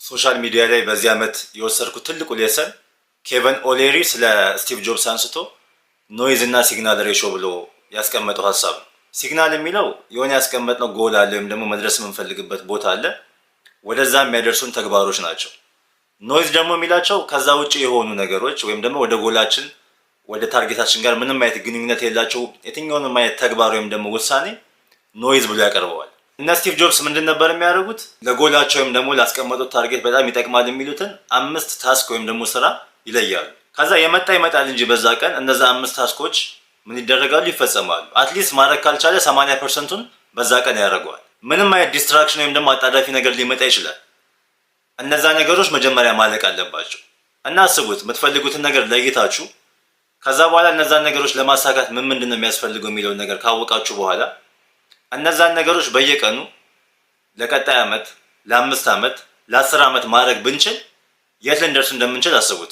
ሶሻል ሚዲያ ላይ በዚህ ዓመት የወሰድኩት ትልቁ ሌሰን ኬቨን ኦሌሪ ስለ ስቲቭ ጆብስ አንስቶ ኖይዝ እና ሲግናል ሬሾ ብሎ ያስቀመጠው ሀሳብ ነው። ሲግናል የሚለው የሆነ ያስቀመጥነው ጎል አለ ወይም ደግሞ መድረስ የምንፈልግበት ቦታ አለ፣ ወደዛ የሚያደርሱን ተግባሮች ናቸው። ኖይዝ ደግሞ የሚላቸው ከዛ ውጭ የሆኑ ነገሮች ወይም ደግሞ ወደ ጎላችን ወደ ታርጌታችን ጋር ምንም አይነት ግንኙነት የሌላቸው የትኛውንም አይነት ተግባር ወይም ደግሞ ውሳኔ ኖይዝ ብሎ ያቀርበዋል። እና ስቲቭ ጆብስ ምንድን ነበር የሚያደርጉት? ለጎላቸው ወይም ደግሞ ላስቀመጡት ታርጌት በጣም ይጠቅማል የሚሉትን 5 ታስክ ወይም ደግሞ ስራ ይለያሉ። ከዛ የመጣ ይመጣል እንጂ በዛ ቀን እነዛ 5 ታስኮች ምን ይደረጋሉ? ይፈጸማሉ። አትሊስት ማድረግ ካልቻለ 80%ቱን በዛ ቀን ያደርገዋል። ምንም አይነት ዲስትራክሽን ወይም ደግሞ አጣዳፊ ነገር ሊመጣ ይችላል። እነዛ ነገሮች መጀመሪያ ማለቅ አለባቸው። እና አስቡት፣ የምትፈልጉትን ነገር ለይታችሁ ከዛ በኋላ እነዛን ነገሮች ለማሳካት ምንድን ነው የሚያስፈልገው የሚለውን ነገር ካወቃችሁ በኋላ እነዛን ነገሮች በየቀኑ ለቀጣይ ዓመት፣ ለ5 ዓመት፣ ለ10 ዓመት ማድረግ ብንችል የት ልንደርስ እንደምንችል አስቡት።